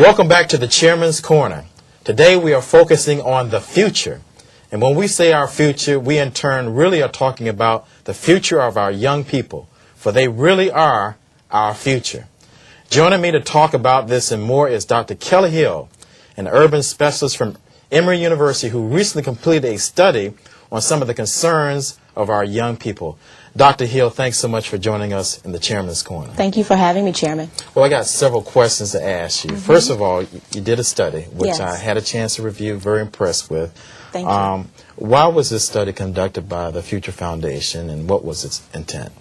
Welcome back to the Chairman's Corner. Today we are focusing on the future. And when we say our future, we in turn really are talking about the future of our young people, for they really are our future. Joining me to talk about this and more is Dr. Kelly Hill, an urban specialist from Emory University who recently completed a study on some of the concerns of our young people. Dr. Hill, thanks so much for joining us in the Chairman's Corner. Thank you for having me, Chairman. Well, I got several questions to ask you. First of all, you did a study, which I had a chance to review, very impressed with. Thank you. Why was this study conducted by the Future Foundation, and what was its intent?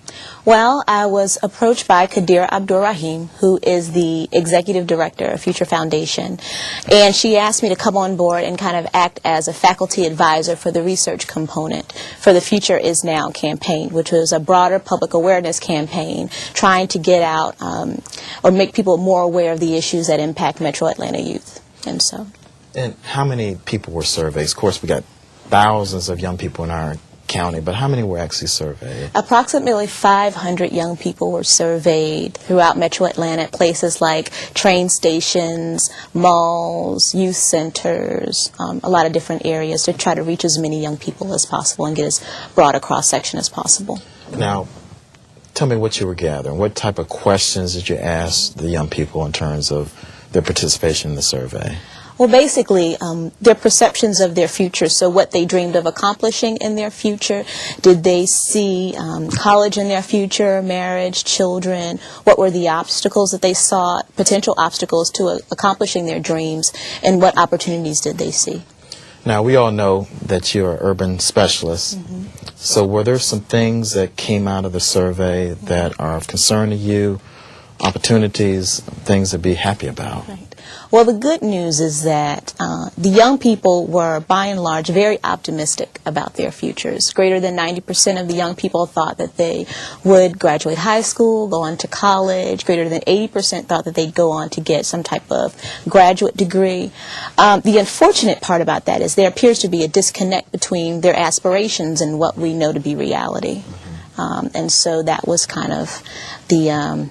Well, I was approached by Kadir Abdur-Rahim, who is the executive director of Future Foundation, and she asked me to come on board and kind of act as a faculty advisor for the research component for the Future Is Now campaign, which was a broader public awareness campaign trying to get out or make people more aware of the issues that impact Metro Atlanta youth. And how many people were surveyed? Of course, we got thousands of young people in our county, but how many were actually surveyed? Approximately 500 young people were surveyed throughout Metro Atlanta at places like train stations, malls, youth centers, a lot of different areas to try to reach as many young people as possible and get as broad a cross-section as possible. Now, tell me what you were gathering. What type of questions did you ask the young people in terms of their participation in the survey? Well, basically, their perceptions of their future, so what they dreamed of accomplishing in their future. Did they see college in their future, marriage, children? What were the obstacles that they saw, potential obstacles to accomplishing their dreams, and what opportunities did they see? Now, we all know that you're an urban specialist, so were there some things that came out of the survey that are of concern to you, opportunities, things to be happy about? Right. Well, the good news is that the young people were, by and large, very optimistic about their futures. Greater than 90% of the young people thought that they would graduate high school, go on to college. Greater than 80% thought that they'd go on to get some type of graduate degree. The unfortunate part about that is there appears to be a disconnect between their aspirations and what we know to be reality. And so that was kind of the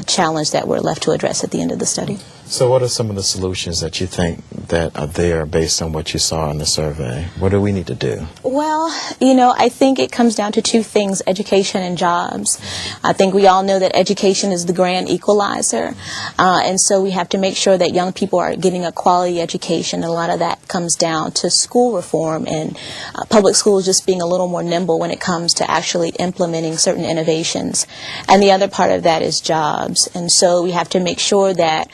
challenge that we're left to address at the end of the study. So what are some of the solutions that you think that are there based on what you saw in the survey? What do we need to do? Well, you know, I think it comes down to two things, education and jobs. I think we all know that education is the grand equalizer, and so we have to make sure that young people are getting a quality education. A lot of that comes down to school reform and public schools just being a little more nimble when it comes to actually implementing certain innovations. And the other part of that is jobs, and so we have to make sure that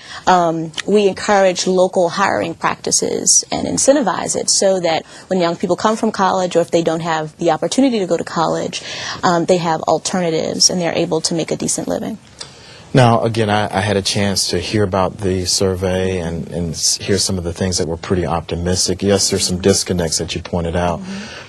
we encourage local hiring practices and incentivize it so that when young people come from college, or if they don't have the opportunity to go to college, they have alternatives and they're able to make a decent living. Now, again, I had a chance to hear about the survey and hear some of the things that were pretty optimistic. Yes, there's some disconnects that you pointed out.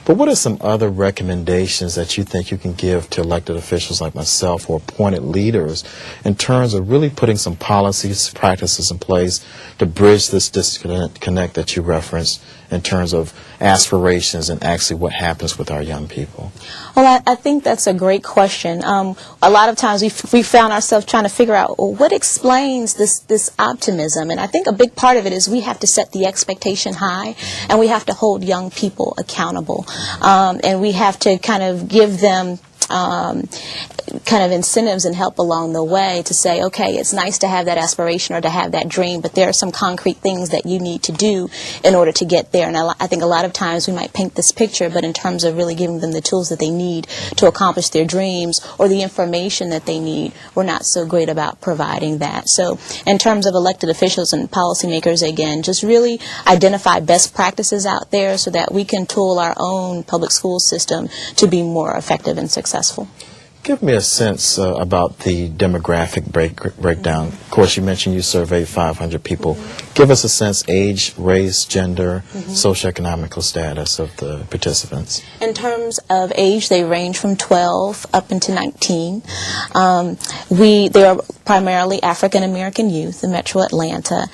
But what are some other recommendations that you think you can give to elected officials like myself or appointed leaders in terms of really putting some policies, practices in place to bridge this disconnect that you referenced in terms of aspirations and actually what happens with our young people? Well, I think that's a great question. A lot of times we found ourselves trying to figure out, well, what explains this optimism? And I think a big part of it is we have to set the expectation high, and we have to hold young people accountable. And we have to kind of give them kind of incentives and help along the way to say, okay, it's nice to have that aspiration or to have that dream, but there are some concrete things that you need to do in order to get there. And I think a lot of times we might paint this picture, but in terms of really giving them the tools that they need to accomplish their dreams or the information that they need, we're not so great about providing that. So in terms of elected officials and policymakers, again, just really identify best practices out there so that we can tool our own public school system to be more effective and successful. Give me a sense about the demographic breakdown. Of course, you mentioned you surveyed 500 people. Give us a sense, age, race, gender, socioeconomical status of the participants. In terms of age, they range from 12 up into 19. There are primarily African American youth in Metro Atlanta,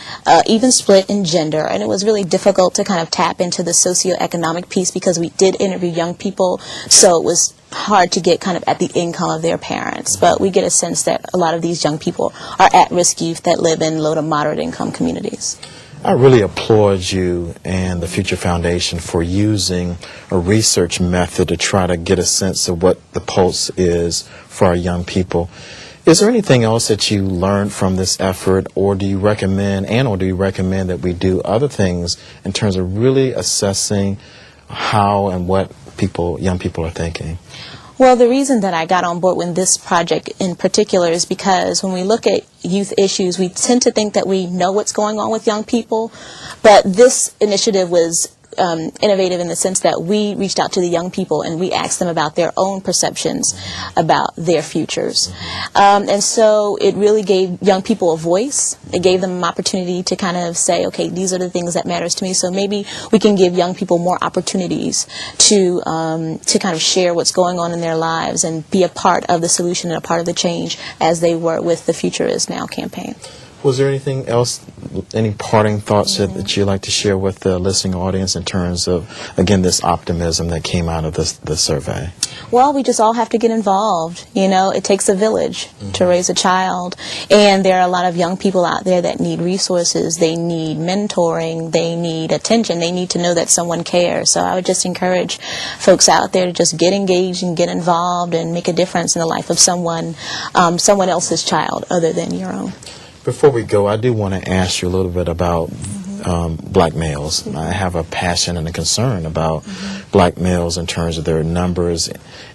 even split in gender, and it was really difficult to kind of tap into the socioeconomic piece because we did interview young people, so it was hard to get kind of at the income of their parents. But we get a sense that a lot of these young people are at-risk youth that live in low to moderate income communities. I really applaud you and the Future Foundation for using a research method to try to get a sense of what the pulse is for our young people. Is there anything else that you learned from this effort, or do you recommend that we do other things in terms of really assessing how and what young people are thinking? Well, the reason that I got on board with this project in particular is because when we look at youth issues, we tend to think that we know what's going on with young people, but this initiative was innovative in the sense that we reached out to the young people and we asked them about their own perceptions about their futures. And so it really gave young people a voice. It gave them an opportunity to kind of say, okay, these are the things that matters to me. So maybe we can give young people more opportunities to kind of share what's going on in their lives and be a part of the solution and a part of the change as they were with the Future Is Now campaign. Was there anything else, any parting thoughts that you'd like to share with the listening audience in terms of, again, this optimism that came out of the survey? Well, we just all have to get involved. You know, it takes a village to raise a child. And there are a lot of young people out there that need resources. They need mentoring. They need attention. They need to know that someone cares. So I would just encourage folks out there to just get engaged and get involved and make a difference in the life of someone else's child other than your own. Before we go, I do want to ask you a little bit about black males. I have a passion and a concern about black males in terms of their numbers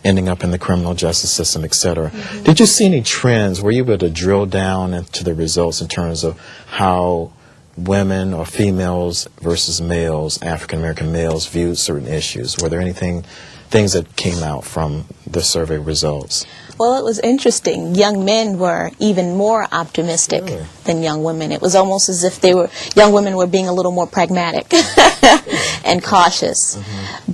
ending up in the criminal justice system, etc. Did you see any trends? Were you able to drill down into the results in terms of how women or females versus males, African American males, viewed certain issues? Were there things that came out from the survey results? Well, it was interesting. Young men were even more optimistic than young women. It was almost as if young women were being a little more pragmatic and cautious.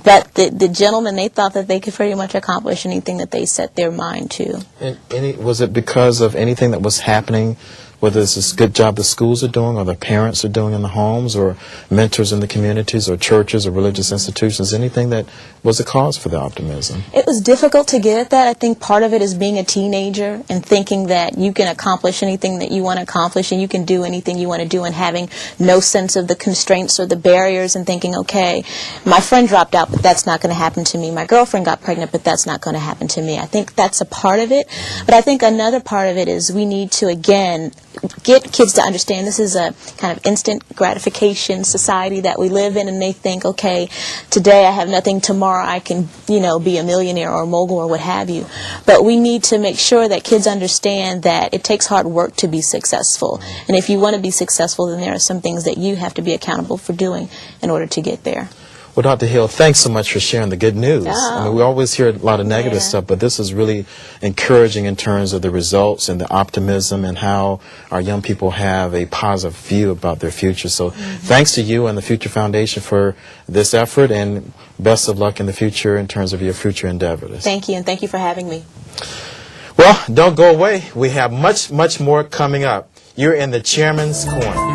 But the gentlemen, they thought that they could pretty much accomplish anything that they set their mind to. And was it because of anything that was happening, whether it's this good job the schools are doing or the parents are doing in the homes or mentors in the communities or churches or religious institutions, anything that was the cause for the optimism? It was difficult to get at that. I think part of it is being a teenager and thinking that you can accomplish anything that you want to accomplish and you can do anything you want to do, and having no sense of the constraints or the barriers and thinking, okay, my friend dropped out, but that's not going to happen to me. My girlfriend got pregnant, but that's not going to happen to me. I think that's a part of it. But I think another part of it is we need to, again, get kids to understand this is a kind of instant gratification society that we live in, and they think, okay, today I have nothing, tomorrow I can, be a millionaire or a mogul or what have you. But we need to make sure that kids understand that it takes hard work to be successful. And if you want to be successful, then there are some things that you have to be accountable for doing in order to get there. Well, Dr. Hill, thanks so much for sharing the good news. Oh. I mean, we always hear a lot of negative stuff, but this is really encouraging in terms of the results and the optimism and how our young people have a positive view about their future. So thanks to you and the Future Foundation for this effort, and best of luck in the future in terms of your future endeavors. Thank you, and thank you for having me. Well, don't go away. We have much, much more coming up. You're in the Chairman's Corner.